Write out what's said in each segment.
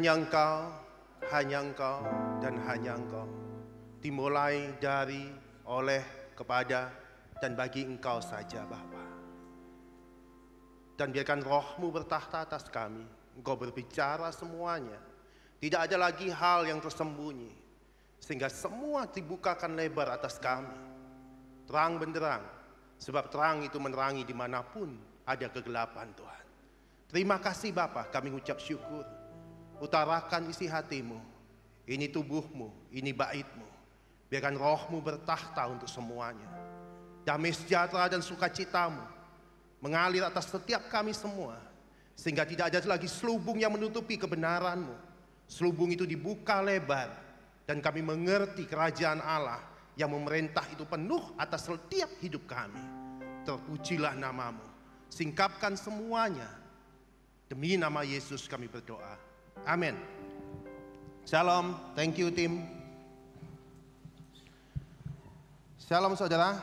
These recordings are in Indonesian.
hanya Engkau, dan hanya Engkau. Dimulai dari, oleh, kepada, dan bagi Engkau saja Bapa. Dan biarkan Roh-Mu bertahta atas kami. Engkau berbicara semuanya. Tidak ada lagi hal yang tersembunyi. Sehingga semua dibukakan lebar atas kami. Terang benderang. Sebab terang itu menerangi dimanapun ada kegelapan Tuhan. Terima kasih Bapa, kami ucap syukur. Utarakan isi hatimu. Ini tubuhmu, ini bait-Mu. Biarkan Roh-Mu bertahta untuk semuanya. Damai sejahtera dan sukacita-Mu mengalir atas setiap kami semua. Sehingga tidak ada lagi selubung yang menutupi kebenaran-Mu. Selubung itu dibuka lebar. Dan kami mengerti kerajaan Allah yang memerintah itu penuh atas setiap hidup kami. Terpujilah nama-Mu. Singkapkan semuanya. Demi nama Yesus kami berdoa. Amin. Shalom, thank you tim. Shalom saudara.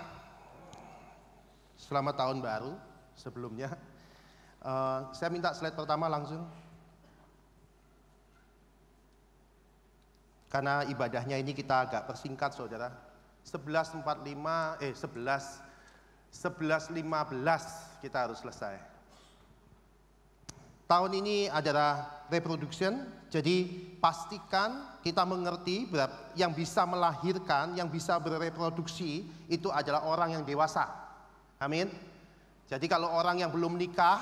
Selamat tahun baru sebelumnya. Saya minta slide pertama langsung. Karena ibadahnya ini kita agak persingkat saudara. 11.15 kita harus selesai. Tahun ini adalah reproduction, jadi pastikan kita mengerti yang bisa melahirkan, yang bisa bereproduksi itu adalah orang yang dewasa. Amin. Jadi kalau orang yang belum nikah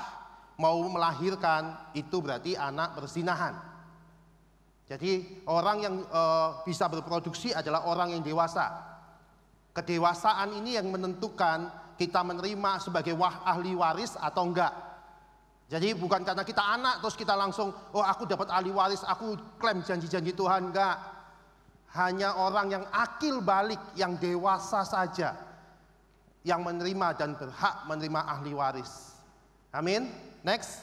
mau melahirkan itu berarti anak berzinahan. Jadi orang yang bisa berproduksi adalah orang yang dewasa. Kedewasaan ini yang menentukan kita menerima sebagai ahli waris atau enggak. Jadi bukan karena kita anak terus kita langsung, oh aku dapat ahli waris, aku klaim janji-janji Tuhan, enggak. Hanya orang yang akil balik, yang dewasa saja yang menerima dan berhak menerima ahli waris. Amin. Next.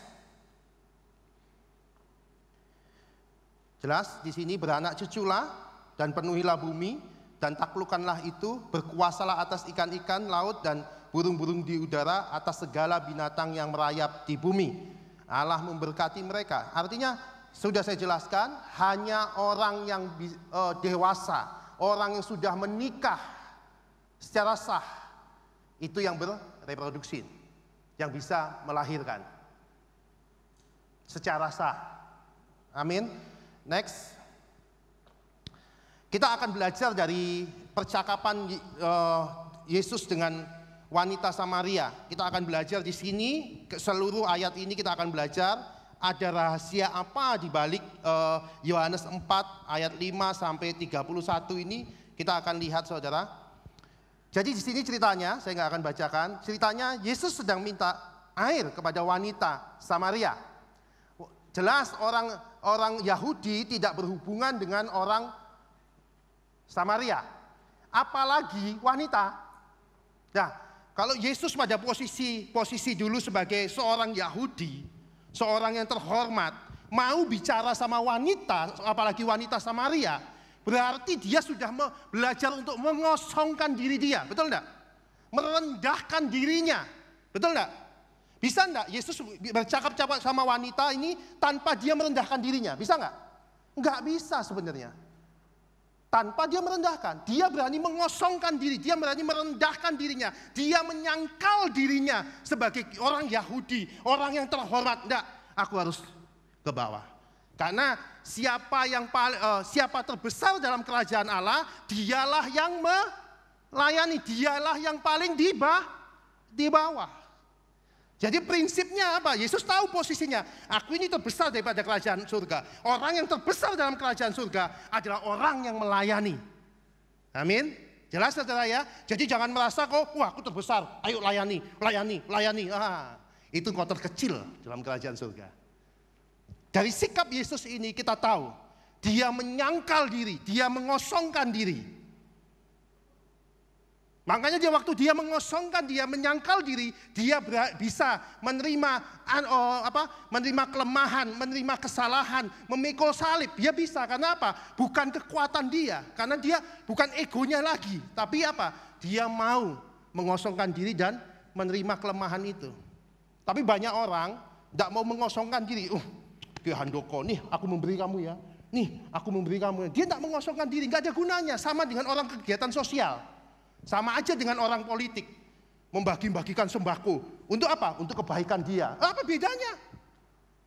Jelas di sini beranak cuculah dan penuhilah bumi dan taklukkanlah itu, berkuasalah atas ikan-ikan laut dan burung-burung di udara, atas segala binatang yang merayap di bumi. Allah memberkati mereka. Artinya sudah saya jelaskan, hanya orang yang dewasa, orang yang sudah menikah secara sah, itu yang bereproduksi, yang bisa melahirkan secara sah. Amin. Next. Kita akan belajar dari percakapan Yesus dengan wanita Samaria. Kita akan belajar di sini, seluruh ayat ini kita akan belajar ada rahasia apa di balik Yohanes 4 ayat 5 sampai 31 ini kita akan lihat saudara. Jadi di sini ceritanya, saya nggak akan bacakan. Ceritanya Yesus sedang minta air kepada wanita Samaria. Jelas orang Yahudi tidak berhubungan dengan orang Samaria, apalagi wanita. Nah, kalau Yesus pada posisi dulu sebagai seorang Yahudi, seorang yang terhormat, mau bicara sama wanita, apalagi wanita Samaria, berarti dia sudah belajar untuk mengosongkan diri dia, betul enggak? Merendahkan dirinya, betul enggak? Bisa enggak Yesus bercakap-cakap sama wanita ini tanpa dia merendahkan dirinya? Bisa enggak? Enggak bisa sebenarnya. Tanpa dia merendahkan, dia berani mengosongkan diri, dia berani merendahkan dirinya, dia menyangkal dirinya sebagai orang Yahudi, orang yang terhormat. Enggak, aku harus ke bawah. Karena siapa terbesar dalam kerajaan Allah, dialah yang melayani, dialah yang paling di bawah. Jadi prinsipnya apa? Yesus tahu posisinya. Aku ini terbesar daripada kerajaan surga. Orang yang terbesar dalam kerajaan surga adalah orang yang melayani. Amin. Jelas saudara ya? Jadi jangan merasa kok, wah aku terbesar. Ayo layani. Itu kotor kecil dalam kerajaan surga. Dari sikap Yesus ini kita tahu. Dia menyangkal diri, dia mengosongkan diri. Makanya waktu dia mengosongkan, dia menyangkal diri, dia bisa menerima kelemahan, menerima kesalahan, memikul salib. Dia bisa, karena apa? Bukan kekuatan dia, karena dia bukan egonya lagi. Tapi apa? Dia mau mengosongkan diri dan menerima kelemahan itu. Tapi banyak orang tidak mau mengosongkan diri. Ki Handoko, nih aku memberi kamu ya. Nih aku memberi kamu. Dia tidak mengosongkan diri, nggak ada gunanya. Sama dengan orang kegiatan sosial. Sama aja dengan orang politik. Membagi-bagikan sembako. Untuk apa? Untuk kebaikan dia. Apa bedanya?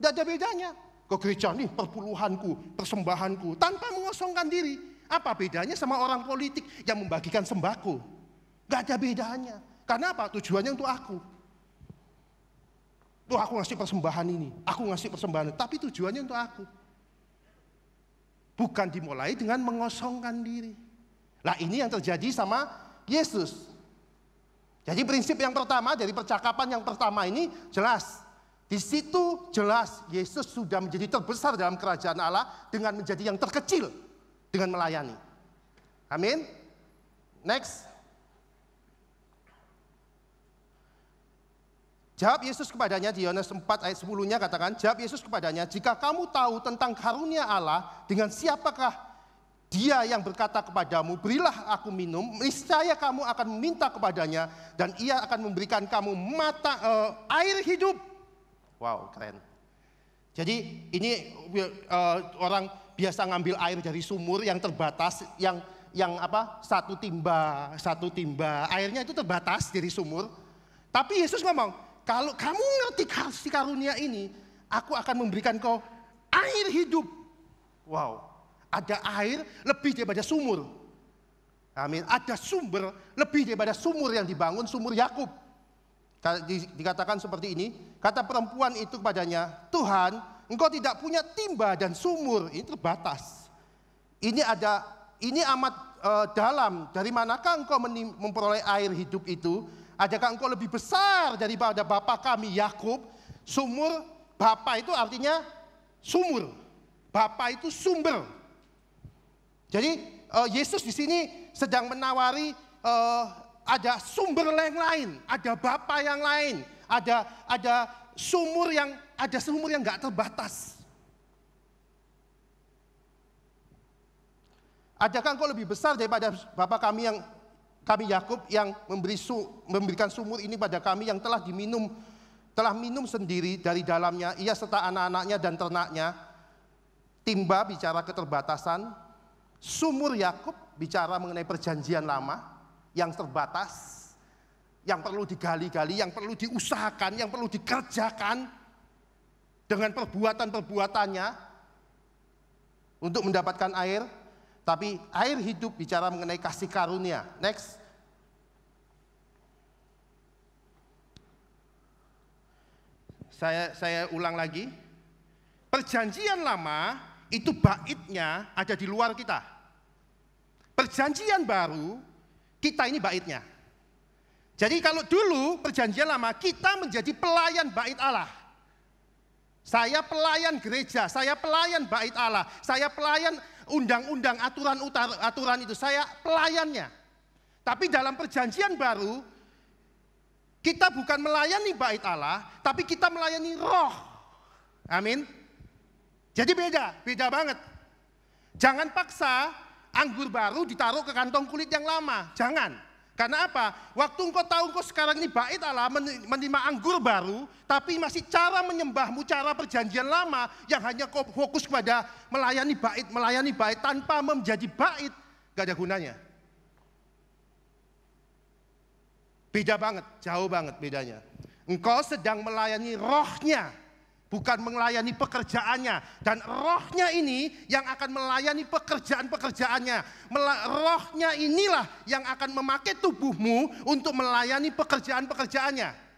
Tidak ada bedanya. Ke gereja nih perpuluhanku, persembahanku. Tanpa mengosongkan diri. Apa bedanya sama orang politik yang membagikan sembako? Nggak ada bedanya. Karena apa? Tujuannya untuk aku. Tuh aku ngasih persembahan ini. Aku ngasih persembahan. Tapi tujuannya untuk aku. Bukan dimulai dengan mengosongkan diri. Nah ini yang terjadi sama Yesus. Jadi prinsip yang pertama dari percakapan yang pertama ini jelas. Di situ jelas Yesus sudah menjadi terbesar dalam kerajaan Allah dengan menjadi yang terkecil dengan melayani. Amin. Next. Jawab Yesus kepadanya di Yohanes 4 ayat 10-nya katakan, jawab Yesus kepadanya, jika kamu tahu tentang karunia Allah, dengan siapakah dia yang berkata kepadamu, berilah aku minum, niscaya kamu akan meminta kepadanya, dan ia akan memberikan kamu air hidup. Wow, keren. Jadi ini orang biasa ngambil air dari sumur yang terbatas, yang satu timba, airnya itu terbatas dari sumur. Tapi Yesus ngomong, kalau kamu ngerti kasih karunia ini, aku akan memberikan kau air hidup. Wow, ada air lebih daripada sumur. Amin. Ada sumber lebih daripada sumur yang dibangun, sumur Yakub. Dikatakan seperti ini, kata perempuan itu kepadanya, Tuhan, engkau tidak punya timba dan sumur, ini terbatas. Ini amat dalam, dari manakah engkau memperoleh air hidup itu? Adakah engkau lebih besar daripada bapa kami Yakub? Sumur, bapa itu artinya sumur. Bapa itu sumber. Jadi Yesus di sini sedang menawari ada sumber yang lain, ada bapa yang lain, ada sumur yang nggak terbatas. Adakah engkau lebih besar daripada bapa kami Yakub yang memberikan sumur ini pada kami yang telah minum sendiri dari dalamnya, ia serta anak-anaknya dan ternaknya. Timba bicara keterbatasan, sumur Yakub bicara mengenai perjanjian lama yang terbatas, yang perlu digali-gali, yang perlu diusahakan, yang perlu dikerjakan dengan perbuatan-perbuatannya untuk mendapatkan air. Tapi air hidup bicara mengenai kasih karunia. Next. Saya ulang lagi. Perjanjian lama itu baitnya ada di luar kita. Perjanjian baru kita ini baitnya. Jadi kalau dulu perjanjian lama kita menjadi pelayan bait Allah. Saya pelayan gereja, saya pelayan bait Allah, saya pelayan undang-undang, aturan itu, saya pelayannya. Tapi dalam perjanjian baru, kita bukan melayani bait Allah, tapi kita melayani roh. Amin. Jadi beda banget. Jangan paksa anggur baru ditaruh ke kantong kulit yang lama, jangan. Karena apa? Waktu engkau tahu engkau sekarang ini bait Allah, menerima anggur baru, tapi masih cara menyembahmu, cara perjanjian lama, yang hanya kau fokus kepada melayani bait tanpa menjadi bait, gak ada gunanya. Beda banget, jauh banget bedanya. Engkau sedang melayani rohnya, bukan melayani pekerjaannya. Dan rohnya ini yang akan melayani pekerjaan-pekerjaannya. Rohnya inilah yang akan memakai tubuhmu untuk melayani pekerjaan-pekerjaannya.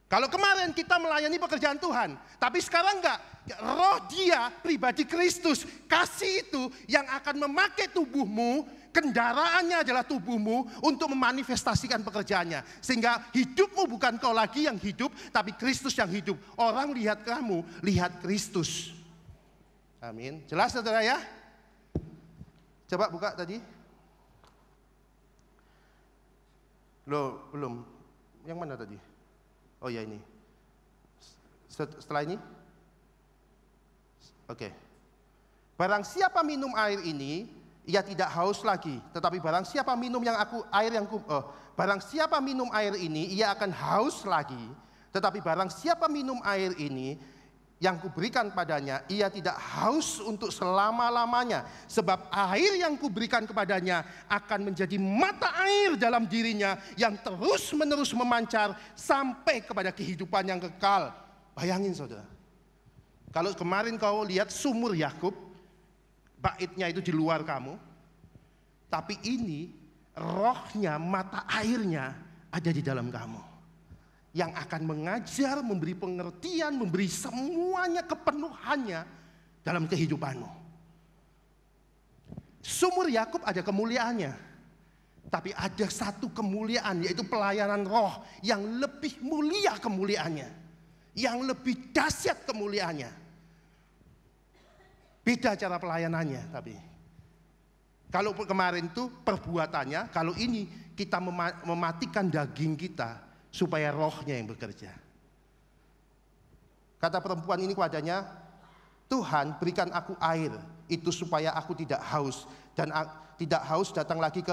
Kalau kemarin kita melayani pekerjaan Tuhan, tapi sekarang enggak. Roh dia, pribadi Kristus, kasih itu yang akan memakai tubuhmu, kendaraannya adalah tubuhmu untuk memanifestasikan pekerjaannya. Sehingga hidupmu bukan kau lagi yang hidup, tapi Kristus yang hidup. Orang lihat kamu, lihat Kristus. Amin. Jelas saudara ya? Coba buka tadi. Loh, belum. Yang mana tadi? Oh ya ini. Setelah ini? Oke. Barang siapa minum air ini, ia tidak haus lagi. Tetapi barang siapa minum barang siapa minum air ini, ia akan haus lagi. Tetapi barang siapa minum air ini, yang kuberikan padanya, ia tidak haus untuk selama-lamanya. Sebab air yang kuberikan kepadanya akan menjadi mata air dalam dirinya yang terus-menerus memancar sampai kepada kehidupan yang kekal. Bayangin saudara, kalau kemarin kau lihat sumur Yakub, baitnya itu di luar kamu, tapi ini rohnya, mata airnya ada di dalam kamu, yang akan mengajar, memberi pengertian, memberi semuanya kepenuhannya dalam kehidupanmu. Sumur Yakub ada kemuliaannya, tapi ada satu kemuliaan, yaitu pelayanan roh yang lebih mulia kemuliaannya, yang lebih dahsyat kemuliaannya. Beda cara pelayanannya, tapi kalau kemarin itu perbuatannya, kalau ini kita mematikan daging kita supaya rohnya yang bekerja. Kata perempuan ini kepadanya, Tuhan berikan aku air, itu supaya aku tidak haus. Dan tidak haus datang lagi ke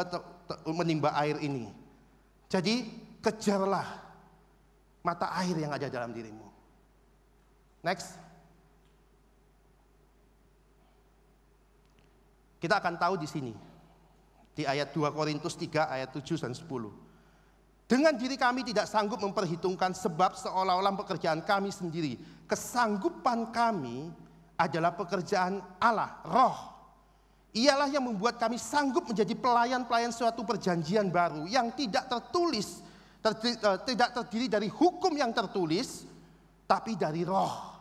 menimba air ini. Jadi kejarlah mata air yang ada dalam dirimu. Next. Kita akan tahu di sini. Di ayat 2 Korintus 3 ayat 7 dan 10. Dengan diri kami tidak sanggup memperhitungkan sebab seolah-olah pekerjaan kami sendiri. Kesanggupan kami adalah pekerjaan Allah, roh. Ialah yang membuat kami sanggup menjadi pelayan-pelayan suatu perjanjian baru yang tidak tertulis, tidak terdiri dari hukum yang tertulis, tapi dari roh.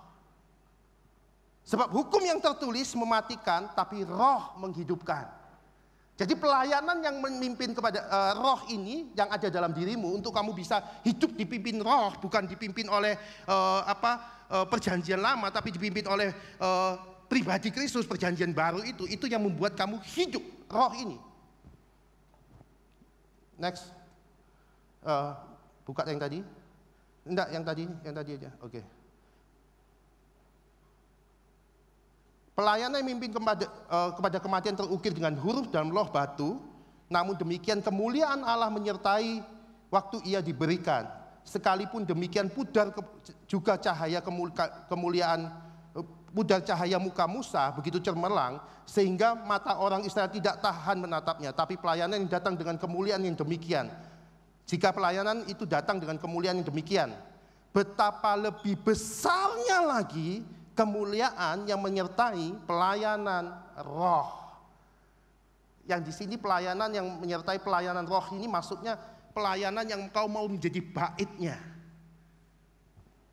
Sebab hukum yang tertulis mematikan, tapi roh menghidupkan. Jadi pelayanan yang memimpin kepada roh ini yang ada dalam dirimu untuk kamu bisa hidup dipimpin roh, bukan dipimpin oleh perjanjian lama, tapi dipimpin oleh pribadi Kristus, perjanjian baru itu yang membuat kamu hidup roh ini. Next, buka yang tadi, enggak yang tadi aja, oke. Pelayanan yang memimpin kepada kematian terukir dengan huruf dalam loh batu. Namun demikian kemuliaan Allah menyertai waktu ia diberikan. Sekalipun demikian pudar juga cahaya kemuliaan, pudar cahaya muka Musa begitu cemerlang, sehingga mata orang Israel tidak tahan menatapnya. Tapi pelayanan yang datang dengan kemuliaan yang demikian. Jika pelayanan itu datang dengan kemuliaan yang demikian, betapa lebih besarnya lagi kemuliaan yang menyertai pelayanan roh. Yang di sini pelayanan yang menyertai pelayanan roh ini maksudnya pelayanan yang kau mau menjadi baitnya.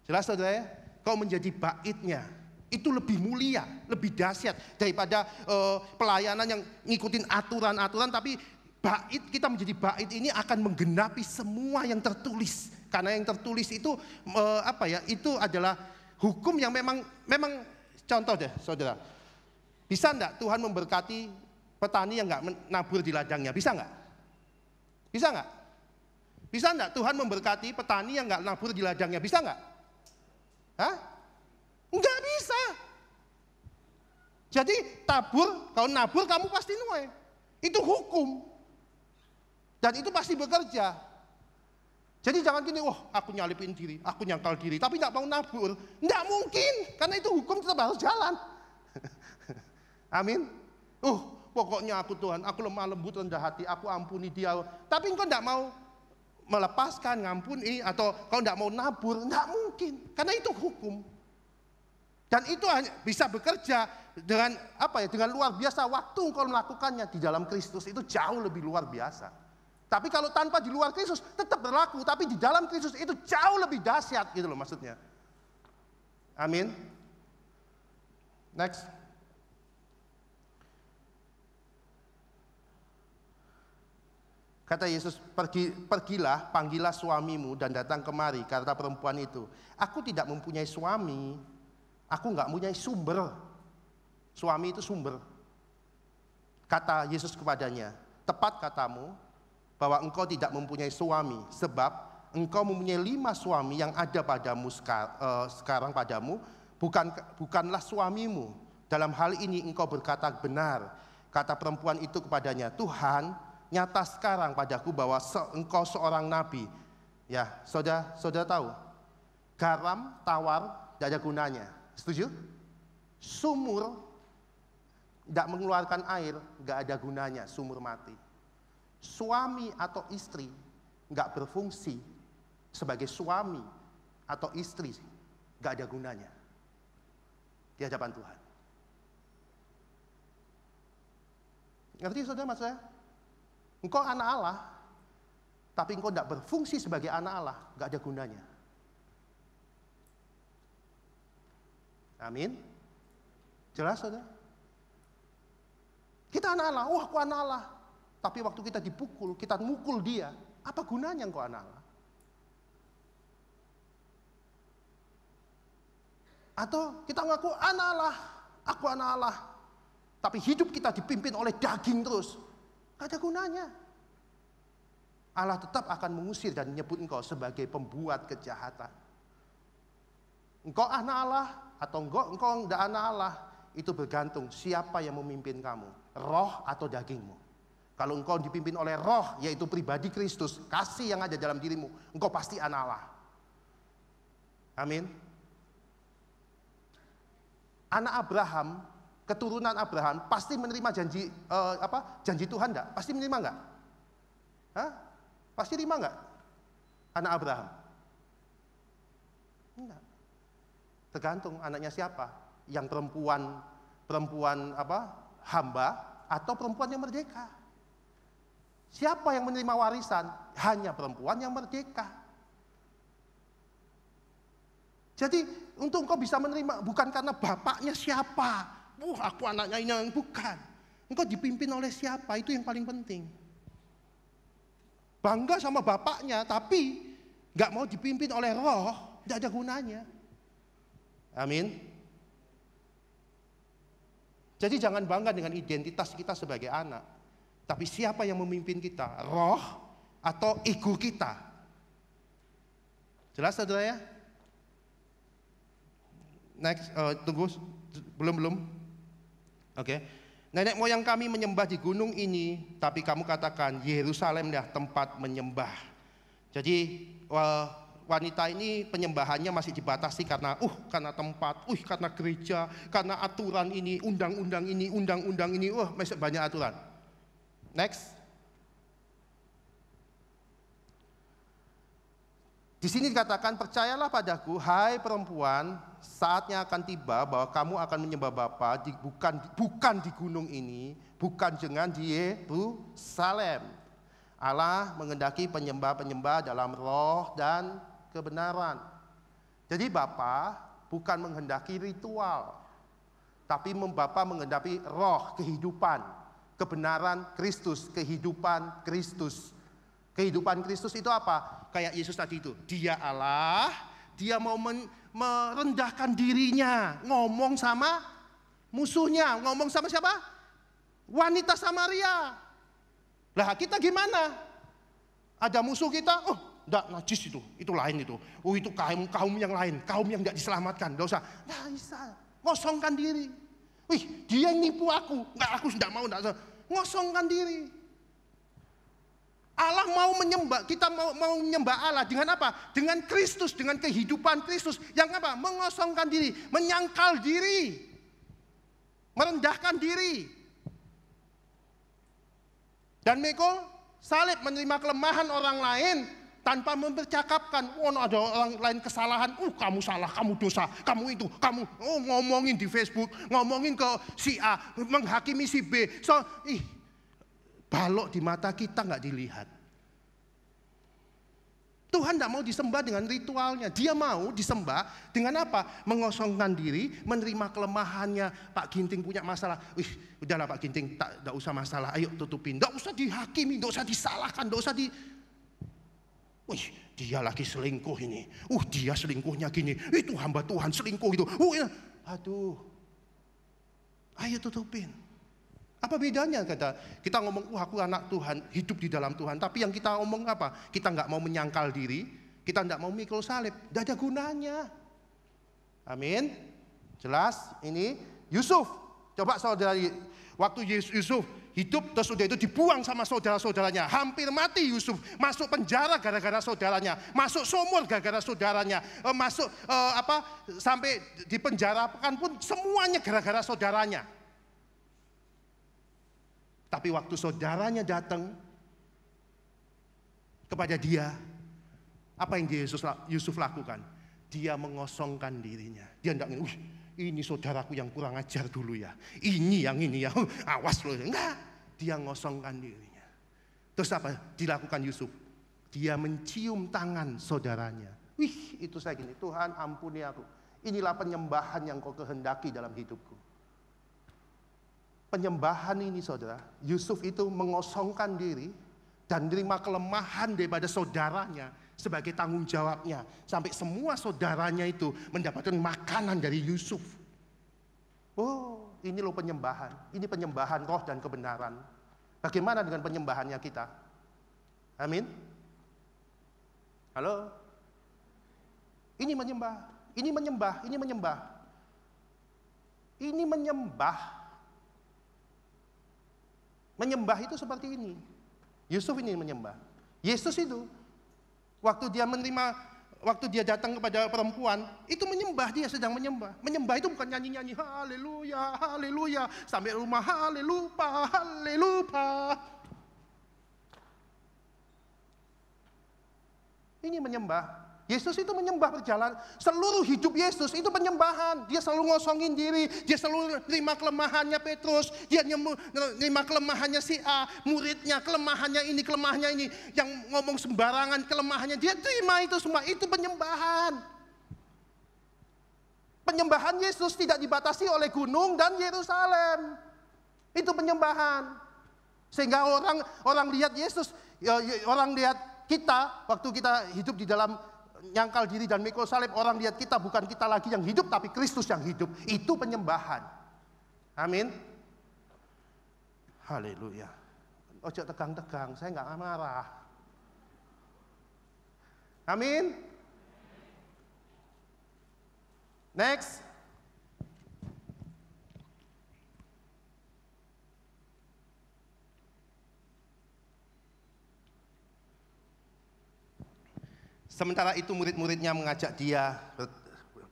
Jelas saudara ya? Kau menjadi baitnya. Itu lebih mulia, lebih dahsyat daripada pelayanan yang ngikutin aturan-aturan, tapi bait, kita menjadi bait ini akan menggenapi semua yang tertulis. Karena yang tertulis itu itu adalah hukum yang memang contoh deh saudara. Bisa enggak Tuhan memberkati petani yang enggak nabur di ladangnya? Bisa enggak? Bisa enggak? Bisa enggak Tuhan memberkati petani yang enggak nabur di ladangnya? Bisa enggak? Hah? Enggak bisa. Jadi kalau nabur kamu pasti nuai. Itu hukum. Dan itu pasti bekerja. Jadi jangan gini, aku nyalipin diri, aku nyangkal diri, tapi nggak mau nabur. Nggak mungkin, karena itu hukum tetap harus jalan. Amin. Pokoknya aku Tuhan, aku lemah lembut rendah hati, aku ampuni dia. Tapi engkau nggak mau melepaskan, ngampuni, atau kau nggak mau nabur, nggak mungkin, karena itu hukum. Dan itu hanya bisa bekerja dengan dengan luar biasa waktu engkau melakukannya di dalam Kristus itu jauh lebih luar biasa. Tapi kalau tanpa di luar Kristus tetap berlaku, tapi di dalam Kristus itu jauh lebih dahsyat gitu loh maksudnya. Amin. Next. Kata Yesus, pergilah, panggillah suamimu dan datang kemari. Kata perempuan itu, aku tidak mempunyai suami, aku nggak mempunyai sumber. Suami itu sumber. Kata Yesus kepadanya, tepat katamu, bahwa engkau tidak mempunyai suami, sebab engkau mempunyai 5 suami yang ada padamu sekarang padamu, bukanlah suamimu. Dalam hal ini engkau berkata benar. Kata perempuan itu kepadanya, Tuhan, nyata sekarang padaku bahwa engkau seorang nabi. Ya, saudara tahu, garam tawar tidak ada gunanya. Setuju? Sumur tidak mengeluarkan air, nggak ada gunanya, sumur mati. Suami atau istri nggak berfungsi sebagai suami atau istri, nggak ada gunanya di hadapan Tuhan. Ngerti saudara maksud saya? Engkau anak Allah, tapi engkau tidak berfungsi sebagai anak Allah, nggak ada gunanya. Amin. Jelas saudara? Kita anak Allah, aku anak Allah. Tapi waktu kita dipukul, kita mukul dia, apa gunanya engkau anak Allah? Atau kita ngaku anak Allah, aku anak Allah. Tapi hidup kita dipimpin oleh daging terus, gak ada gunanya. Allah tetap akan mengusir dan menyebut engkau sebagai pembuat kejahatan. Engkau anak Allah atau engkau tidak anak Allah, itu bergantung siapa yang memimpin kamu, roh atau dagingmu. Kalau engkau dipimpin oleh roh, yaitu pribadi Kristus, kasih yang ada dalam dirimu, engkau pasti anak Allah. Amin. Anak Abraham, keturunan Abraham, pasti menerima janji Tuhan enggak? Pasti menerima enggak? Hah? Pasti terima enggak? Anak Abraham? Enggak. Tergantung anaknya siapa. Yang perempuan hamba atau perempuan yang merdeka. Siapa yang menerima warisan? Hanya perempuan yang merdeka. Jadi untuk engkau bisa menerima bukan karena bapaknya siapa. Aku anaknya ini, yang bukan. Engkau dipimpin oleh siapa, itu yang paling penting. Bangga sama bapaknya tapi gak mau dipimpin oleh roh, tidak ada gunanya. Amin. Jadi jangan bangga dengan identitas kita sebagai anak. Tapi siapa yang memimpin kita? Roh atau ego kita? Jelas saudara ya? Next, tunggu, belum. Oke. Nenek moyang kami menyembah di gunung ini, tapi kamu katakan Yerusalemlah tempat menyembah. Jadi wanita ini penyembahannya masih dibatasi karena tempat, karena gereja, karena aturan ini, undang-undang ini, masih banyak aturan. Next. Di sini dikatakan, percayalah padaku, hai perempuan, saatnya akan tiba bahwa kamu akan menyembah Bapa bukan di gunung ini, bukan dengan di Yerusalem. Allah menghendaki penyembah-penyembah dalam roh dan kebenaran. Jadi Bapa bukan menghendaki ritual, tapi Bapa menghendaki roh, kehidupan, kebenaran Kristus, kehidupan Kristus. Kehidupan Kristus itu apa? Kayak Yesus tadi itu, dia Allah, dia mau merendahkan dirinya, ngomong sama musuhnya, ngomong sama siapa? Wanita Samaria. Lah kita gimana? Ada musuh kita, enggak, najis itu lain itu. Itu kaum yang lain, kaum yang enggak diselamatkan, enggak usah. Nah, bisa, ngosongkan diri. Dia yang nipu aku, aku enggak mau, ngosongkan diri. Allah mau menyembah, kita mau menyembah Allah dengan apa? Dengan Kristus, dengan kehidupan Kristus. Yang apa? Mengosongkan diri, menyangkal diri, merendahkan diri. Dan mekul salib, menerima kelemahan orang lain tanpa mempercakapkan. Ada orang lain kesalahan, kamu salah, kamu dosa, kamu itu, kamu ngomongin di Facebook, ngomongin ke si A, menghakimi si B. Balok di mata kita nggak dilihat. Tuhan tidak mau disembah dengan ritualnya. Dia mau disembah dengan apa? Mengosongkan diri, menerima kelemahannya. Pak Ginting punya masalah. Udahlah Pak Ginting, tidak usah masalah. Ayo tutupin. Tidak usah dihakimi, tidak usah disalahkan, tidak usah dia lagi selingkuh ini. Dia selingkuhnya gini. Itu hamba Tuhan selingkuh itu. Aduh. Ayo tutupin. Apa bedanya kita ngomong, aku anak Tuhan, hidup di dalam Tuhan. Tapi yang kita ngomong apa? Kita nggak mau menyangkal diri, kita nggak mau mikul salib, nggak ada gunanya. Amin. Jelas? Ini Yusuf. Coba saudari, Waktu Yusuf hidup, terus udah itu dibuang sama saudara-saudaranya. Hampir mati Yusuf, masuk penjara gara-gara saudaranya, masuk sumur gara-gara saudaranya, sampai di penjara pun semuanya gara-gara saudaranya. Tapi waktu saudaranya datang kepada dia, apa yang Yusuf lakukan? Dia mengosongkan dirinya. Dia tidak ingin, ini saudaraku yang kurang ajar dulu ya. Ini ya, awas loh. Enggak, dia ngosongkan dirinya. Terus apa dilakukan Yusuf? Dia mencium tangan saudaranya. Wih, itu saya gini, Tuhan ampuni aku. Inilah penyembahan yang kau kehendaki dalam hidupku. Penyembahan ini saudara, Yusuf itu mengosongkan diri dan menerima kelemahan daripada saudaranya sebagai tanggung jawabnya. Sampai semua saudaranya itu mendapatkan makanan dari Yusuf. Oh, ini loh penyembahan. Ini penyembahan roh dan kebenaran. Bagaimana dengan penyembahannya kita? Amin. Halo? Ini menyembah. Ini menyembah. Ini menyembah. Ini menyembah. Menyembah itu seperti ini. Yusuf ini menyembah. Yesus itu waktu dia datang kepada perempuan, itu menyembah, dia sedang menyembah. Menyembah itu bukan nyanyi-nyanyi haleluya, haleluya, sampai rumah haleluya, haleluya. Ini menyembah. Yesus itu menyembah berjalan. Seluruh hidup Yesus itu penyembahan. Dia selalu ngosongin diri. Dia selalu terima kelemahannya Petrus. Dia terima kelemahannya si A. Muridnya, kelemahannya ini, kelemahannya ini. Yang ngomong sembarangan kelemahannya. Dia terima itu semua. Itu penyembahan. Penyembahan Yesus tidak dibatasi oleh gunung dan Yerusalem. Itu penyembahan. Sehingga orang lihat Yesus, orang lihat kita, waktu kita hidup di dalam nyangkal diri dan mikul salib, orang lihat kita bukan kita lagi yang hidup, tapi Kristus yang hidup. Itu penyembahan. Amin. Haleluya. Ojo tegang-tegang, saya nggak marah. Amin. Next. Sementara itu murid-muridnya mengajak dia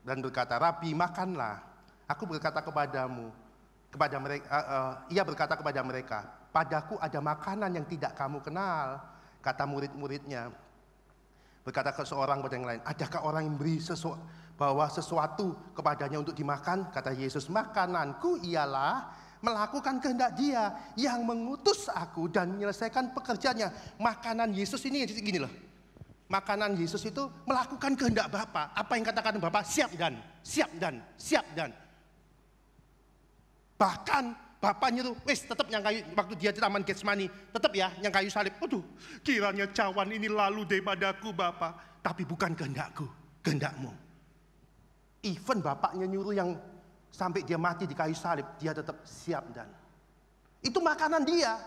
dan berkata, Rabi, makanlah. Aku berkata kepadamu, ia berkata kepada mereka, padaku ada makanan yang tidak kamu kenal. Kata murid-muridnya, berkata ke seorang pada yang lain, adakah orang yang beri bawa sesuatu kepadanya untuk dimakan? Kata Yesus, makananku ialah melakukan kehendak Dia yang mengutus aku dan menyelesaikan pekerjaannya. Makanan Yesus ini gini loh. Makanan Yesus itu melakukan kehendak Bapa. Apa yang katakan Bapa? Siap dan, siap dan, siap dan. Bahkan Bapa nyuruh, wis tetap yang kayu, waktu dia di Taman Getsemani, tetap ya yang kayu salib. Aduh, kiranya cawan ini lalu daripadaku Bapa, tapi bukan kehendakku, kehendakmu. Even Bapaknya nyuruh yang sampai dia mati di kayu salib, dia tetap siap dan. Itu makanan dia.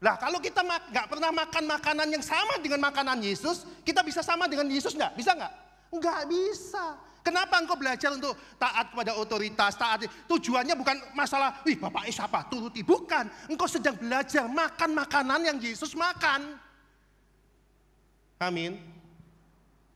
Lah kalau kita nggak pernah makan makanan yang sama dengan makanan Yesus, kita bisa sama dengan Yesus nggak? Bisa nggak? Nggak bisa. Kenapa engkau belajar untuk taat kepada otoritas, taat? Tujuannya bukan masalah, wih Bapak siapa, turuti. Bukan. Engkau sedang belajar makan makanan yang Yesus makan. Amin.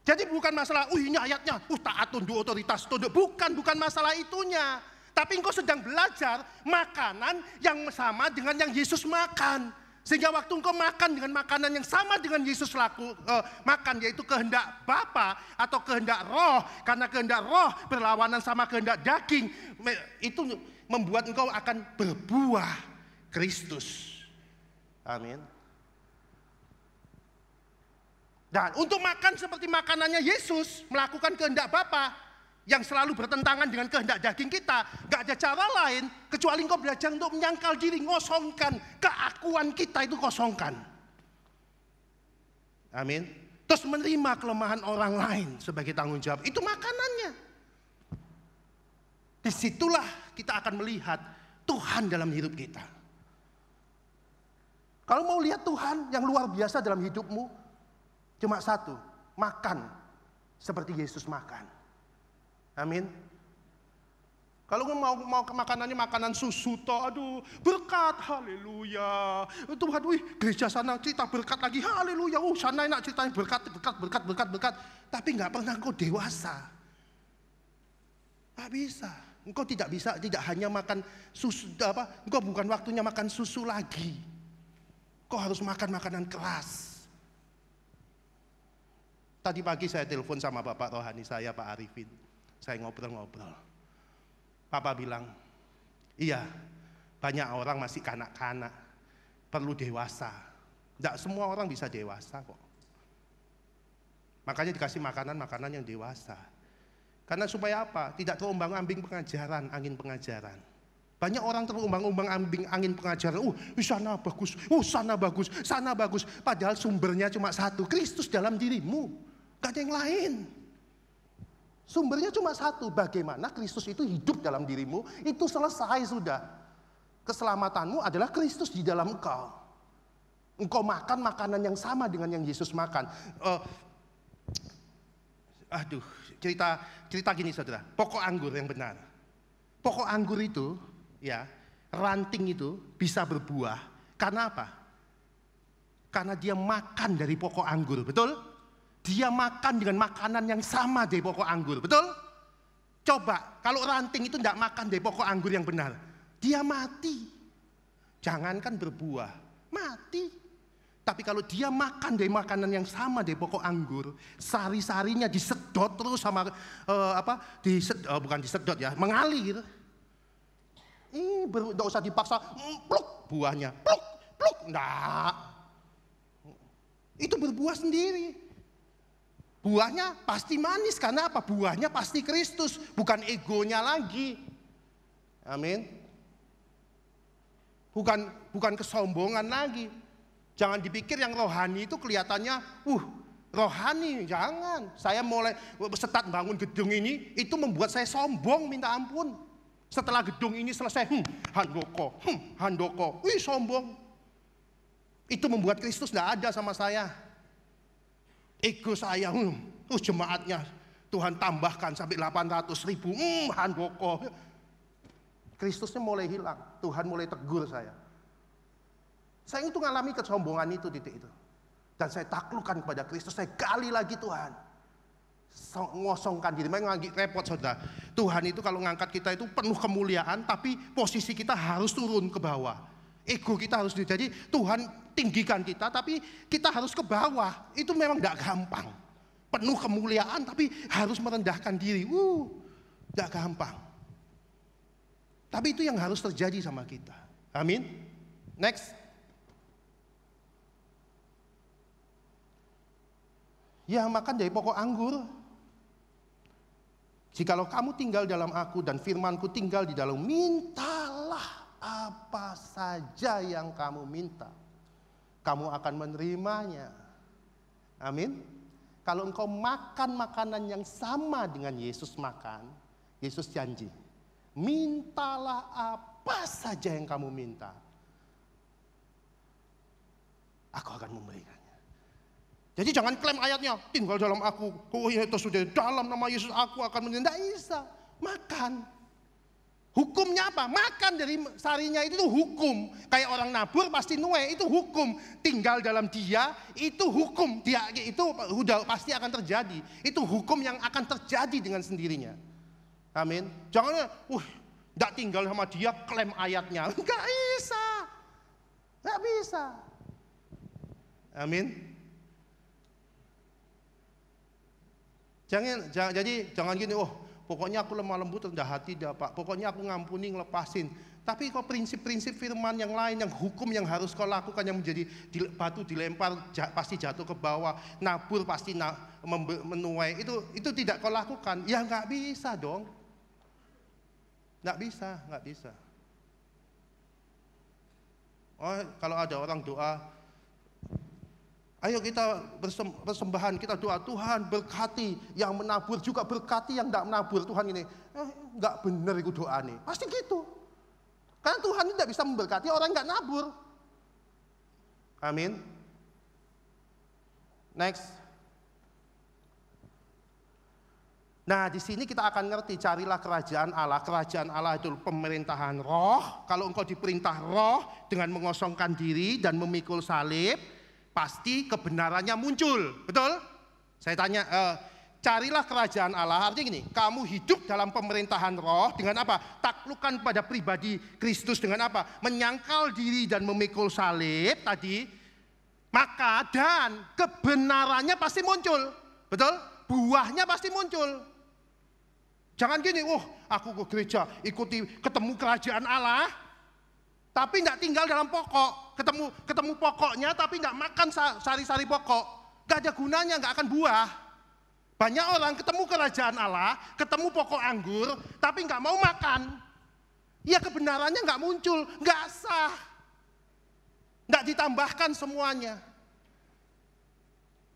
Jadi bukan masalah, ini ayatnya, taat tunduk otoritas, tunduk. Bukan masalah itunya. Tapi engkau sedang belajar makanan yang sama dengan yang Yesus makan. Sehingga waktu engkau makan dengan makanan yang sama dengan Yesus makan, yaitu kehendak Bapa atau kehendak roh. Karena kehendak roh berlawanan sama kehendak daging. Itu membuat engkau akan berbuah Kristus. Amin. Dan untuk makan seperti makanannya Yesus, melakukan kehendak Bapa yang selalu bertentangan dengan kehendak daging kita, gak ada cara lain kecuali engkau belajar untuk menyangkal diri, ngosongkan keakuan kita itu, kosongkan. Amin. Terus menerima kelemahan orang lain sebagai tanggung jawab. Itu makanannya. Disitulah kita akan melihat Tuhan dalam hidup kita. Kalau mau lihat Tuhan yang luar biasa dalam hidupmu, cuma satu, makan seperti Yesus makan. Amin. Kalau mau makanannya makanan susu toh, aduh berkat, haleluya. Tuhan, gereja sana cerita berkat lagi, haleluya. Sana enak ceritanya berkat. Tapi nggak pernah engkau dewasa. Nggak bisa. Engkau tidak hanya makan susu, engkau bukan waktunya makan susu lagi. Engkau harus makan makanan keras. Tadi pagi saya telepon sama Bapak Rohani saya, Pak Arifin. Saya ngobrol. Papa bilang, iya banyak orang masih kanak-kanak, perlu dewasa. Tidak semua orang bisa dewasa kok. Makanya dikasih makanan yang dewasa. Karena supaya apa? Tidak terombang-ambing pengajaran, angin pengajaran. Banyak orang terombang-ambing angin pengajaran. Sana bagus. Padahal sumbernya cuma satu, Kristus dalam dirimu. Gak ada yang lain. Sumbernya cuma satu, bagaimana Kristus itu hidup dalam dirimu, itu selesai sudah. Keselamatanmu adalah Kristus di dalam engkau. Engkau makan makanan yang sama dengan yang Yesus makan. Cerita gini saudara, pokok anggur yang benar. Pokok anggur itu, ya, ranting itu bisa berbuah. Karena apa? Karena dia makan dari pokok anggur, betul? Dia makan dengan makanan yang sama dari pokok anggur, betul? Coba, kalau ranting itu tidak makan dari pokok anggur yang benar, dia mati. Jangankan berbuah, mati. Tapi kalau dia makan dari makanan yang sama dari pokok anggur, sari-sarinya disedot terus sama bukan disedot ya, mengalir. Tidak usah dipaksa, pluk buahnya, pluk, enggak. Itu berbuah sendiri. Buahnya pasti manis, karena apa? Buahnya pasti Kristus, bukan egonya lagi. Amin. Bukan kesombongan lagi. Jangan dipikir yang rohani itu kelihatannya, rohani, jangan. Saya mulai start bangun gedung ini, itu membuat saya sombong, minta ampun. Setelah gedung ini selesai, handoko, sombong. Itu membuat Kristus tidak ada sama saya. Ego saya, jemaatnya Tuhan tambahkan sampai 800.000, handoko. Kristusnya mulai hilang, Tuhan mulai tegur saya. Saya itu ngalami kesombongan itu, titik itu. Dan saya taklukkan kepada Kristus, saya gali lagi Tuhan. Ngosongkan diri, memang repot saudara. Tuhan itu kalau ngangkat kita itu penuh kemuliaan, tapi posisi kita harus turun ke bawah. Ego kita harus jadi Tuhan tinggikan kita, tapi kita harus ke bawah. Itu memang tidak gampang. Penuh kemuliaan, tapi harus merendahkan diri. Tidak gampang. Tapi itu yang harus terjadi sama kita. Amin. Next. Ya, makan dari pokok anggur. Jikalau kamu tinggal dalam aku dan firmanku tinggal di dalam, mintalah apa saja yang kamu minta, kamu akan menerimanya. Amin. Kalau engkau makan makanan yang sama dengan Yesus makan, Yesus janji, mintalah apa saja yang kamu minta, aku akan memberikannya. Jadi jangan klaim ayatnya, tinggal dalam aku, itu sudah dalam nama Yesus aku akan menerima. Tidak bisa, makan. Hukumnya apa? Makan dari sarinya itu hukum. Kayak orang nabur pasti nuai, itu hukum. Tinggal dalam dia, itu hukum. Dia itu udah pasti akan terjadi. Itu hukum yang akan terjadi dengan sendirinya. Amin. Jangan, tidak tinggal sama dia, klaim ayatnya. Enggak bisa. Enggak bisa. Amin. Jangan gini, pokoknya aku lemah lembut rendah hati dah Pak. Pokoknya aku ngampuni ngelepasin. Tapi kok prinsip-prinsip firman yang lain, yang hukum yang harus kau lakukan, yang menjadi batu dilempar pasti jatuh ke bawah, nabur pasti menuai, itu tidak kau lakukan. Ya nggak bisa dong. Nggak bisa. Kalau ada orang doa, ayo kita persembahan, kita doa, Tuhan berkati yang menabur juga berkati yang tidak menabur. Tuhan ini, enggak benar itu doa nih. Pasti gitu. Karena Tuhan tidak bisa memberkati orang yang enggak nabur. Amin. Next. Nah, di sini kita akan ngerti, carilah kerajaan Allah. Kerajaan Allah itu pemerintahan roh. Kalau engkau diperintah roh dengan mengosongkan diri dan memikul salib, pasti kebenarannya muncul. Betul? Saya tanya, carilah kerajaan Allah. Artinya gini, kamu hidup dalam pemerintahan roh dengan apa? Taklukkan pada pribadi Kristus dengan apa? Menyangkal diri dan memikul salib tadi. Maka dan kebenarannya pasti muncul. Betul? Buahnya pasti muncul. Jangan gini, aku ke gereja ikuti ketemu kerajaan Allah, tapi tidak tinggal dalam pokok. Ketemu pokoknya tapi tidak makan sari-sari pokok. Gak ada gunanya, gak akan buah. Banyak orang ketemu kerajaan Allah, ketemu pokok anggur, tapi gak mau makan. Ya kebenarannya gak muncul, gak sah. Gak ditambahkan semuanya.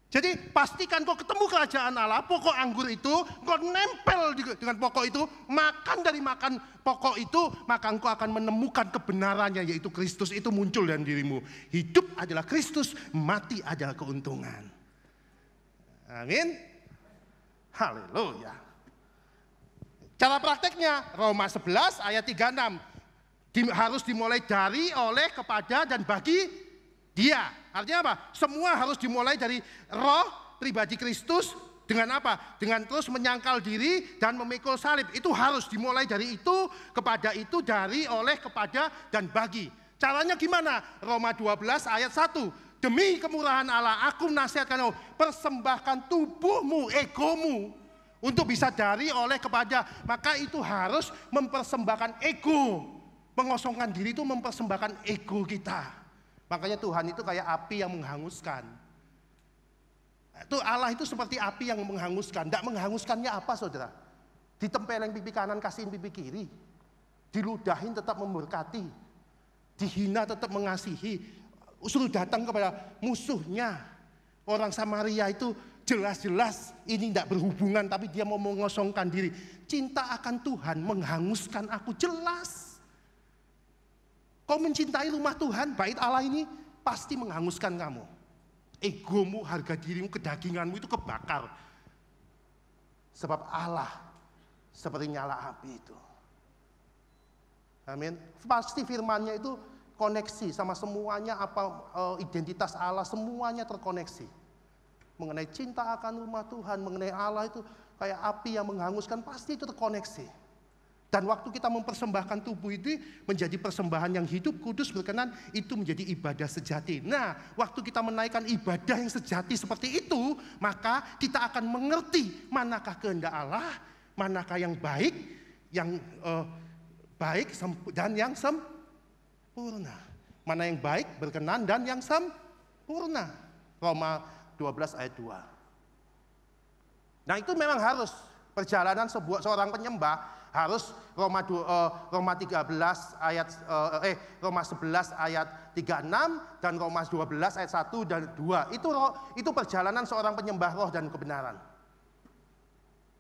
Jadi pastikan kau ketemu kerajaan Allah, pokok anggur itu, kau nempel dengan pokok itu, makan dari makan pokok itu, maka engkau akan menemukan kebenarannya, yaitu Kristus itu muncul dalam dirimu. Hidup adalah Kristus, mati adalah keuntungan. Amin. Haleluya. Cara prakteknya, Roma 11 ayat 36, harus dimulai dari, oleh, kepada, dan bagi Dia. Artinya apa? Semua harus dimulai dari roh pribadi Kristus dengan apa? Dengan terus menyangkal diri dan memikul salib. Itu harus dimulai dari itu, kepada itu, dari, oleh, kepada, dan bagi. Caranya gimana? Roma 12 ayat 1. Demi kemurahan Allah, aku nasihatkan kamu, persembahkan tubuhmu, egomu, untuk bisa dari, oleh, kepada. Maka itu harus mempersembahkan ego. Mengosongkan diri itu mempersembahkan ego kita. Makanya Tuhan itu kayak api yang menghanguskan. Itu Allah itu seperti api yang menghanguskan. Tidak menghanguskannya apa, saudara? Ditempeleng pipi kanan, kasihin pipi kiri. Diludahin tetap memberkati. Dihina tetap mengasihi. Suruh datang kepada musuhnya. Orang Samaria itu jelas-jelas ini tidak berhubungan, tapi dia mau mengosongkan diri. Cinta akan Tuhan menghanguskan aku, jelas. Kau mencintai rumah Tuhan, bait Allah ini pasti menghanguskan kamu. Egomu, harga dirimu, kedaginganmu itu kebakar. Sebab Allah seperti nyala api itu. Amin. Pasti firman-Nya itu koneksi sama semuanya, identitas Allah, semuanya terkoneksi. Mengenai cinta akan rumah Tuhan, mengenai Allah itu kayak api yang menghanguskan, pasti itu terkoneksi. Dan waktu kita mempersembahkan tubuh itu menjadi persembahan yang hidup, kudus, berkenan, itu menjadi ibadah sejati. Nah, waktu kita menaikkan ibadah yang sejati seperti itu, maka kita akan mengerti manakah kehendak Allah, manakah yang baik dan yang sempurna. Mana yang baik, berkenan, dan yang sempurna. Roma 12 ayat 2. Nah, itu memang harus perjalanan seorang penyembah. Harus Roma 11 ayat 36 dan Roma 12 ayat 1 dan 2. Itu perjalanan seorang penyembah roh dan kebenaran.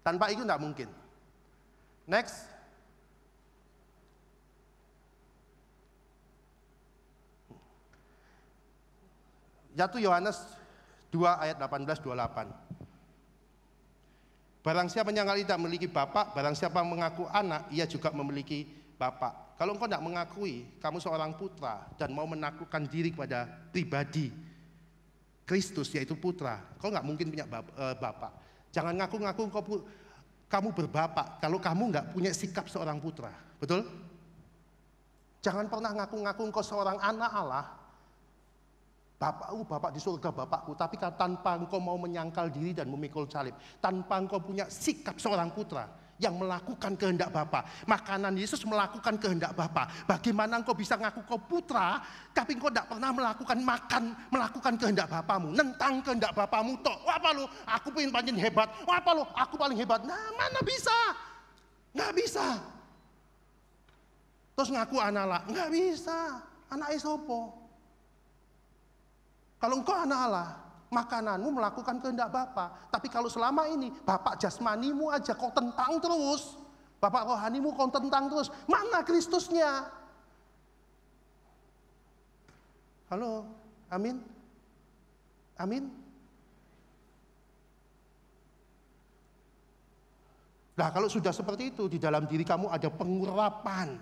Tanpa itu tidak mungkin. Next. Yaitu Yohanes 2 ayat 18-28. Barang siapa yang tidak memiliki bapak, barang siapa mengaku anak, ia juga memiliki bapak. Kalau engkau tidak mengakui kamu seorang putra dan mau menaklukkan diri kepada pribadi Kristus, yaitu putra, kau nggak mungkin punya bapak. Jangan ngaku-ngaku kamu berbapak kalau kamu nggak punya sikap seorang putra. Betul? Jangan pernah ngaku-ngaku engkau seorang anak Allah. Bapak di surga bapakku, tapi tanpa engkau mau menyangkal diri dan memikul salib, tanpa engkau punya sikap seorang putra yang melakukan kehendak Bapa. Makanan Yesus melakukan kehendak Bapa. Bagaimana engkau bisa ngaku kau putra, tapi engkau tidak pernah melakukan kehendak Bapamu, nentang kehendak Bapamu toh. Apa lo? Aku pengen pancen hebat. Apa lo? Aku paling hebat. Nah, mana bisa? Nggak bisa. Terus ngaku anak Allah, nggak bisa. Anak sopo? Kalau engkau anak Allah, makananmu melakukan kehendak Bapa. Tapi kalau selama ini bapak jasmanimu aja kau tentang terus, bapak rohanimu kau tentang terus, mana Kristusnya? Halo, amin? Amin? Nah, kalau sudah seperti itu, di dalam diri kamu ada pengurapan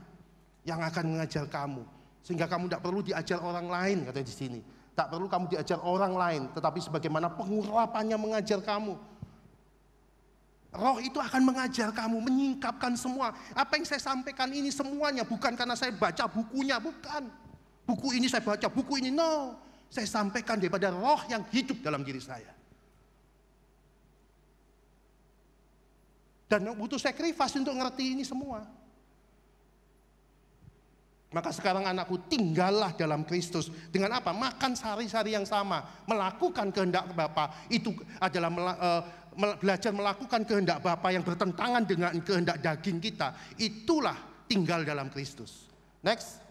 yang akan mengajar kamu. Sehingga kamu tidak perlu diajar orang lain, katanya di sini. Tak perlu kamu diajar orang lain, tetapi sebagaimana pengurapannya mengajar kamu. Roh itu akan mengajar kamu, menyingkapkan semua. Apa yang saya sampaikan ini semuanya bukan karena saya baca bukunya, bukan. Buku ini saya baca, buku ini no. Saya sampaikan daripada roh yang hidup dalam diri saya. Dan butuh sacrifice untuk ngerti ini semua. Maka sekarang anakku, tinggallah dalam Kristus. Dengan apa? Makan sari-sari yang sama. Melakukan kehendak Bapa. Itu adalah belajar melakukan kehendak Bapa yang bertentangan dengan kehendak daging kita. Itulah tinggal dalam Kristus. Next.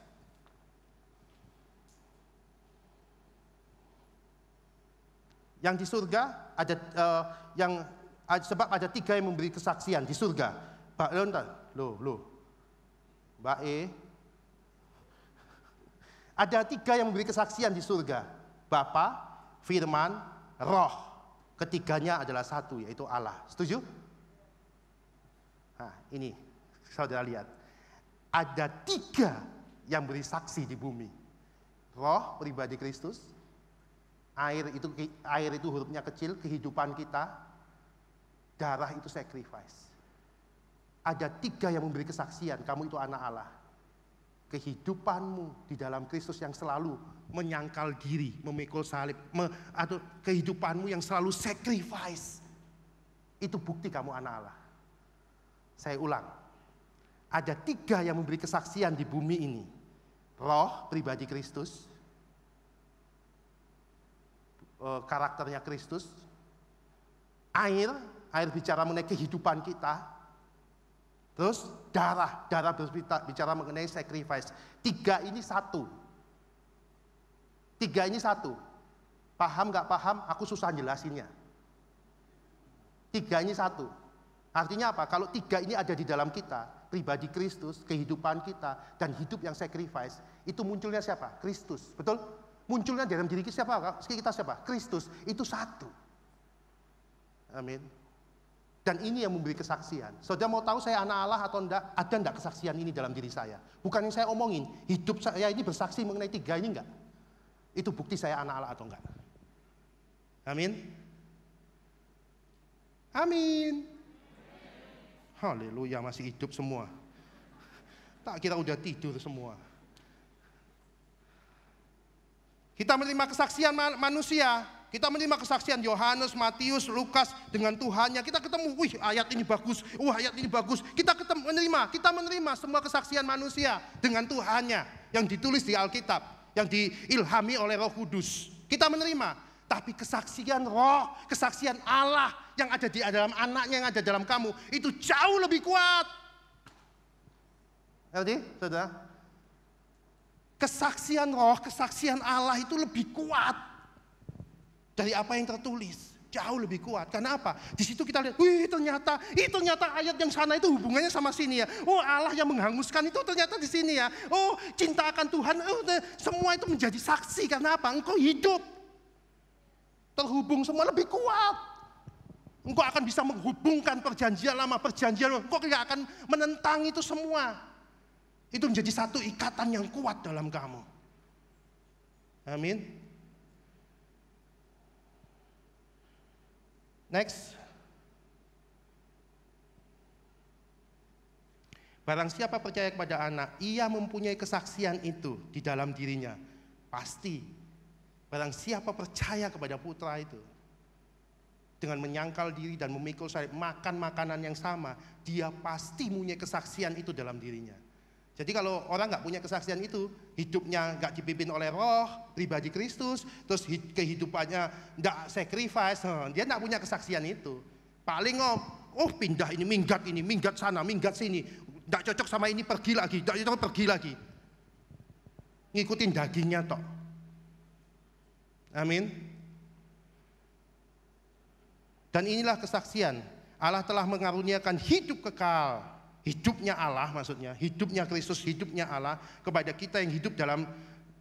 Yang di surga ada sebab ada 3 yang memberi kesaksian di surga. Mbak E. Ada 3 yang memberi kesaksian di surga. Bapa, Firman, Roh. Ketiganya adalah satu, yaitu Allah. Setuju? Nah, ini saudara lihat. Ada 3 yang beri saksi di bumi. Roh, pribadi Kristus. Air itu hurufnya kecil, kehidupan kita. Darah itu sacrifice. Ada 3 yang memberi kesaksian, kamu itu anak Allah. Kehidupanmu di dalam Kristus yang selalu menyangkal diri, memikul salib, atau kehidupanmu yang selalu sacrifice. Itu bukti kamu anak Allah. Saya ulang. Ada 3 yang memberi kesaksian di bumi ini. Roh, pribadi Kristus. Karakternya Kristus. Air bicara mengenai kehidupan kita. Terus darah bicara mengenai sacrifice. 3 ini satu. Paham gak paham? Aku susah jelasinnya. 3 ini satu. Artinya apa? Kalau 3 ini ada di dalam kita, pribadi Kristus, kehidupan kita, dan hidup yang sacrifice, itu munculnya siapa? Kristus. Betul? Munculnya dalam diri kita siapa? Kristus. Itu satu. Amin. Dan ini yang memberi kesaksian. Saudara mau tahu saya anak Allah atau enggak? Ada enggak kesaksian ini dalam diri saya? Bukan yang saya omongin. Hidup saya ini bersaksi mengenai 3 ini enggak? Itu bukti saya anak Allah atau enggak? Amin. Amin. Haleluya, masih hidup semua. Tak kira udah tidur semua. Kita menerima kesaksian manusia. Kita menerima kesaksian Yohanes, Matius, Lukas dengan Tuhannya. Kita ketemu, wih ayat ini bagus, ayat ini bagus. Kita menerima semua kesaksian manusia dengan Tuhannya yang ditulis di Alkitab, yang diilhami oleh Roh Kudus. Kita menerima, tapi kesaksian Roh, kesaksian Allah yang ada di dalam anaknya, yang ada dalam kamu, itu jauh lebih kuat. Ngerti, saudara? Kesaksian Roh, kesaksian Allah itu lebih kuat dari apa yang tertulis, jauh lebih kuat. Karena apa? Di situ kita lihat, ternyata ayat yang sana itu hubungannya sama sini ya. Oh, Allah yang menghanguskan itu ternyata di sini ya. Oh, cinta akan Tuhan, semua itu menjadi saksi. Karena apa? Engkau hidup. Terhubung semua lebih kuat. Engkau akan bisa menghubungkan perjanjian lama, perjanjian. Engkau tidak akan menentang itu semua. Itu menjadi satu ikatan yang kuat dalam kamu. Amin. Next. Barang siapa percaya kepada anak, ia mempunyai kesaksian itu di dalam dirinya. Pasti. Barang siapa percaya kepada putra itu, dengan menyangkal diri dan memikul salib, makan makanan yang sama, dia pasti mempunyai kesaksian itu dalam dirinya. Jadi kalau orang nggak punya kesaksian itu, hidupnya nggak dipimpin oleh Roh, pribadi Kristus, terus kehidupannya nggak sacrifice, dia nggak punya kesaksian itu. Paling pindah ini, minggat sana, minggat sini, nggak cocok sama ini pergi lagi, nggak cocok pergi lagi, ngikutin dagingnya toh. Amin. Dan inilah kesaksian, Allah telah mengaruniakan hidup kekal. Hidupnya Allah maksudnya, hidupnya Kristus, hidupnya Allah kepada kita yang hidup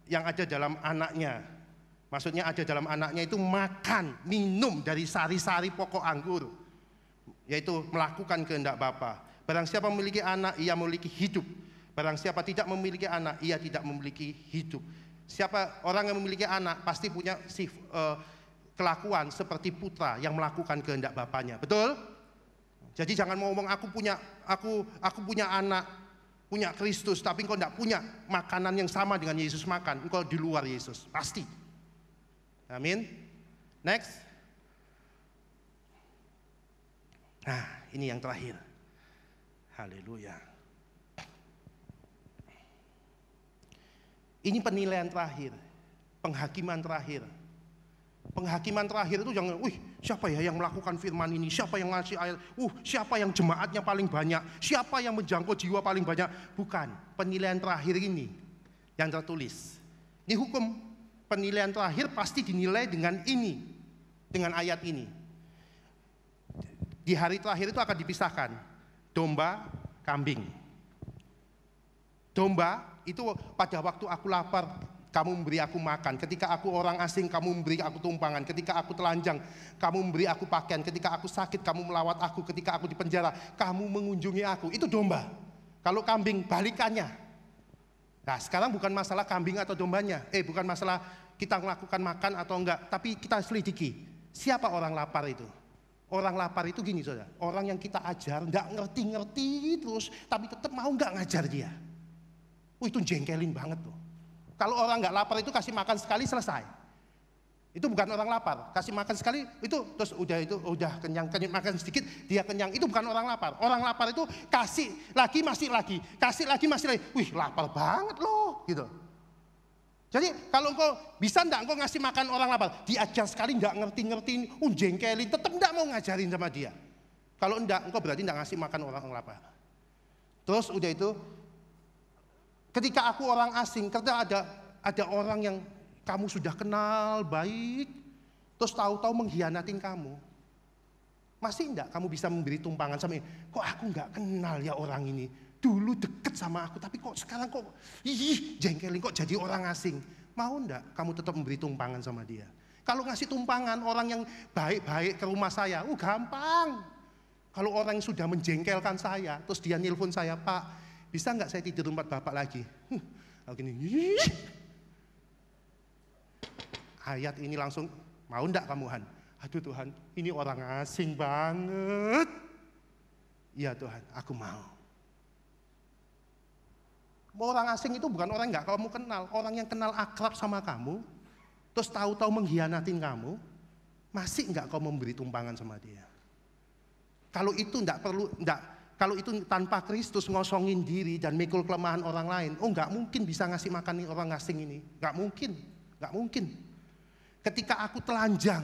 yang ada dalam anaknya. Maksudnya ada dalam anaknya itu makan, minum dari sari-sari pokok anggur. yaitu melakukan kehendak Bapa. Barang siapa memiliki anak, ia memiliki hidup. Barang siapa tidak memiliki anak, ia tidak memiliki hidup. Siapa orang yang memiliki anak pasti punya kelakuan seperti putra yang melakukan kehendak bapaknya. Betul? Jadi jangan mau ngomong aku punya anak, punya Kristus, tapi engkau tidak punya makanan yang sama dengan Yesus makan. Engkau di luar Yesus, pasti. Amin. Next. Nah, ini yang terakhir. Haleluya. Ini penilaian terakhir, penghakiman terakhir. Penghakiman terakhir itu jangan, siapa ya yang melakukan firman ini? Siapa yang ngasih ayat? Siapa yang jemaatnya paling banyak? Siapa yang menjangkau jiwa paling banyak? Bukan, penilaian terakhir ini yang tertulis. Ini hukum penilaian terakhir pasti dinilai dengan ini, dengan ayat ini. Di hari terakhir itu akan dipisahkan domba, kambing. Domba itu pada waktu aku lapar, kamu memberi aku makan. Ketika aku orang asing, kamu memberi aku tumpangan. Ketika aku telanjang, kamu memberi aku pakaian. Ketika aku sakit, kamu melawat aku. Ketika aku di penjara, kamu mengunjungi aku. Itu domba. Kalau kambing, balikannya. Nah, sekarang bukan masalah kambing atau dombanya. Bukan masalah kita melakukan makan atau enggak. Tapi kita selidiki, siapa orang lapar itu? Orang lapar itu gini saudara, orang yang kita ajar, enggak ngerti-ngerti terus, tapi tetap mau enggak ngajar dia. Itu jengkelin banget tuh. Kalau orang nggak lapar itu kasih makan sekali selesai. Itu bukan orang lapar. Kasih makan sekali itu terus udah kenyang makan sedikit dia kenyang. Itu bukan orang lapar. Orang lapar itu kasih lagi masih lagi, kasih lagi masih lagi. Wih lapar banget loh, gitu. Jadi kalau engkau bisa enggak engkau ngasih makan orang lapar, diajar sekali enggak ngerti-ngerti, jengkelin, tetap enggak mau ngajarin sama dia. Kalau enggak, engkau berarti enggak ngasih makan orang lapar. Terus udah itu, ketika aku orang asing, ketika ada orang yang kamu sudah kenal baik, terus tahu-tahu mengkhianatin kamu, masih enggak kamu bisa memberi tumpangan sama ini? Kok aku enggak kenal ya orang ini? Dulu deket sama aku, tapi kok sekarang kok jengkelin, kok jadi orang asing? Mau enggak kamu tetap memberi tumpangan sama dia? Kalau ngasih tumpangan orang yang baik-baik ke rumah saya, gampang. Kalau orang yang sudah menjengkelkan saya, terus dia nelpon saya, Pak, bisa nggak saya tidur tempat Bapak lagi? Gini. Ayat ini langsung, mau enggak kamu Han? Aduh Tuhan, ini orang asing banget. Iya Tuhan, aku mau. Orang asing itu bukan orang yang nggak kamu kenal, orang yang kenal akrab sama kamu, terus tahu-tahu mengkhianatin kamu, masih nggak kamu memberi tumpangan sama dia? Kalau itu kalau itu tanpa Kristus ngosongin diri dan mikul kelemahan orang lain, nggak mungkin bisa ngasih makan nih orang asing ini, nggak mungkin. Ketika aku telanjang,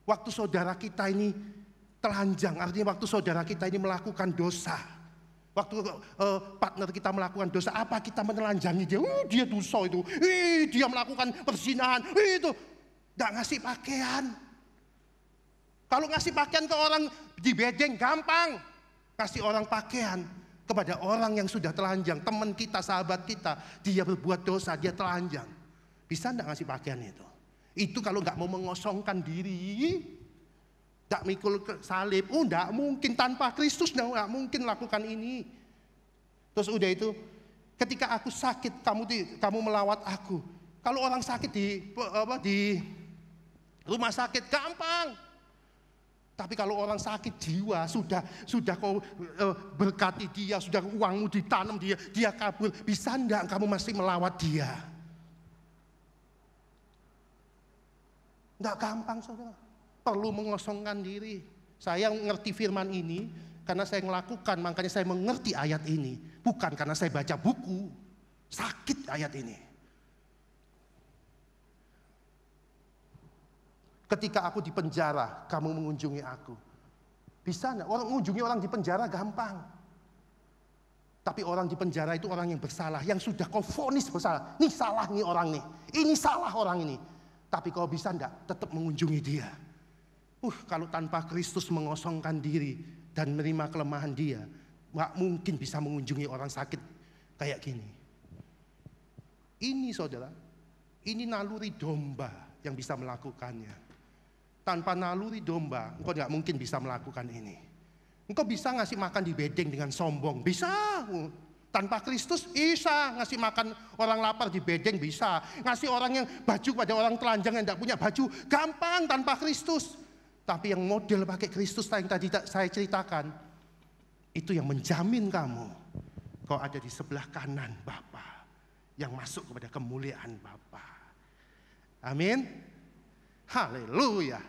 waktu saudara kita ini telanjang, artinya waktu saudara kita ini melakukan dosa, waktu partner kita melakukan dosa, apa kita menelanjangi dia? Dia dosa itu, dia melakukan perzinahan, itu nggak ngasih pakaian. Kalau ngasih pakaian ke orang di bedeng gampang. Kasih orang pakaian kepada orang yang sudah telanjang, teman kita, sahabat kita, dia berbuat dosa, dia telanjang. Bisa enggak ngasih pakaian itu? Itu kalau enggak mau mengosongkan diri, enggak mikul salib, enggak mungkin tanpa Kristus, enggak mungkin lakukan ini. Terus udah itu, ketika aku sakit, kamu melawat aku. Kalau orang sakit di rumah sakit gampang. Tapi kalau orang sakit jiwa, sudah kau berkati dia, sudah uangmu ditanam dia kabur, bisa enggak kamu masih melawat dia? Enggak gampang saudara, perlu mengosongkan diri. Saya ngerti firman ini karena saya melakukan, makanya saya mengerti ayat ini. Bukan karena saya baca buku, sakit ayat ini. Ketika aku di penjara, kamu mengunjungi aku. Bisa enggak? Mengunjungi orang di penjara gampang. Tapi orang di penjara itu orang yang bersalah, yang sudah kau vonis bersalah. Ini salah nih orang nih, ini salah orang ini. Tapi kau bisa enggak tetap mengunjungi dia? Kalau tanpa Kristus mengosongkan diri dan menerima kelemahan dia, nggak mungkin bisa mengunjungi orang sakit kayak gini. Ini saudara, ini naluri domba yang bisa melakukannya. Tanpa naluri domba, engkau nggak mungkin bisa melakukan ini. Engkau bisa ngasih makan di bedeng dengan sombong? Bisa. Tanpa Kristus bisa ngasih makan orang lapar di bedeng, bisa. Ngasih orang yang baju pada orang telanjang yang tidak punya baju, gampang tanpa Kristus. Tapi yang model pakai Kristus yang tadi saya ceritakan, itu yang menjamin kamu kau ada di sebelah kanan Bapa, yang masuk kepada kemuliaan Bapa. Amin. Haleluya.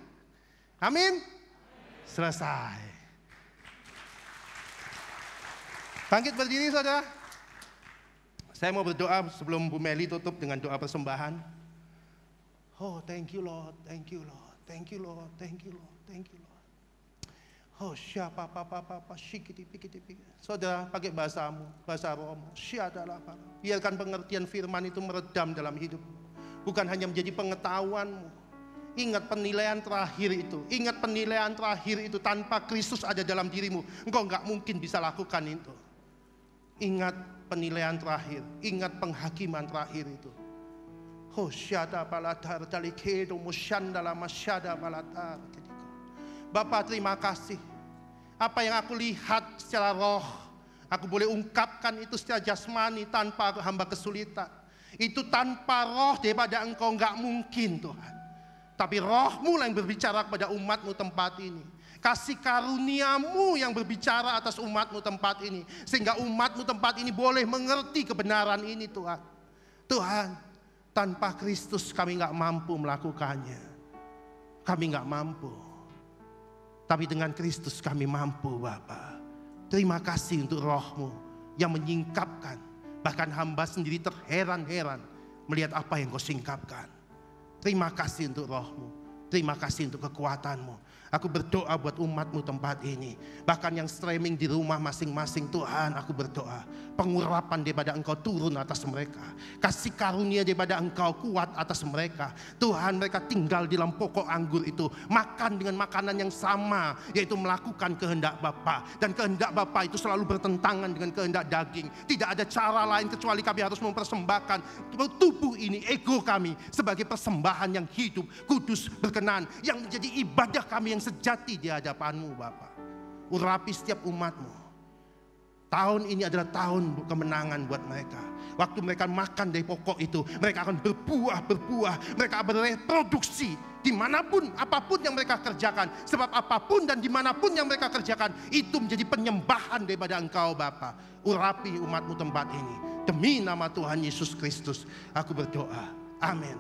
Amin. Selesai. Bangkit berdiri saudara. Saya mau berdoa sebelum Bu Meli tutup dengan doa persembahan. Oh, thank you Lord, thank you Lord, thank you Lord, thank you Lord, thank you Lord. Oh, siapa papa shikiti pikiti pikiti. Saudara pakai bahasamu, bahasa rohmu. Syadalah. Biarkan pengertian firman itu meredam dalam hidup. Bukan hanya menjadi pengetahuanmu. Ingat penilaian terakhir itu. Ingat penilaian terakhir itu. Tanpa Kristus ada dalam dirimu, engkau nggak mungkin bisa lakukan itu. Ingat penilaian terakhir, ingat penghakiman terakhir itu. Bapa, terima kasih. Apa yang aku lihat secara roh, aku boleh ungkapkan itu secara jasmani tanpa hamba kesulitan. Itu tanpa roh daripada engkau nggak mungkin Tuhan. Tapi rohmu yang berbicara kepada umatmu tempat ini. Kasih karuniamu yang berbicara atas umatmu tempat ini. Sehingga umatmu tempat ini boleh mengerti kebenaran ini Tuhan. Tuhan, tanpa Kristus kami gak mampu melakukannya. Kami gak mampu. Tapi dengan Kristus kami mampu Bapa. Terima kasih untuk rohmu yang menyingkapkan. Bahkan hamba sendiri terheran-heran melihat apa yang kau singkapkan. Terima kasih untuk rohmu. Terima kasih untuk kekuatanmu. Aku berdoa buat umatmu tempat ini. Bahkan yang streaming di rumah masing-masing, Tuhan aku berdoa. Pengurapan daripada engkau turun atas mereka. Kasih karunia daripada engkau kuat atas mereka. Tuhan, mereka tinggal di dalam pokok anggur itu. Makan dengan makanan yang sama, yaitu melakukan kehendak Bapa. Dan kehendak Bapa itu selalu bertentangan dengan kehendak daging. Tidak ada cara lain kecuali kami harus mempersembahkan tubuh ini, ego kami, sebagai persembahan yang hidup, kudus, berkenan. Yang menjadi ibadah kami yang sejati di hadapanmu Bapa. Urapi setiap umatmu. Tahun ini adalah tahun kemenangan buat mereka. Waktu mereka makan dari pokok itu, mereka akan berbuah. Mereka akan bereproduksi dimanapun, apapun yang mereka kerjakan. Sebab apapun dan dimanapun yang mereka kerjakan, itu menjadi penyembahan daripada engkau Bapa. Urapi umatmu tempat ini. Demi nama Tuhan Yesus Kristus, aku berdoa. Amin.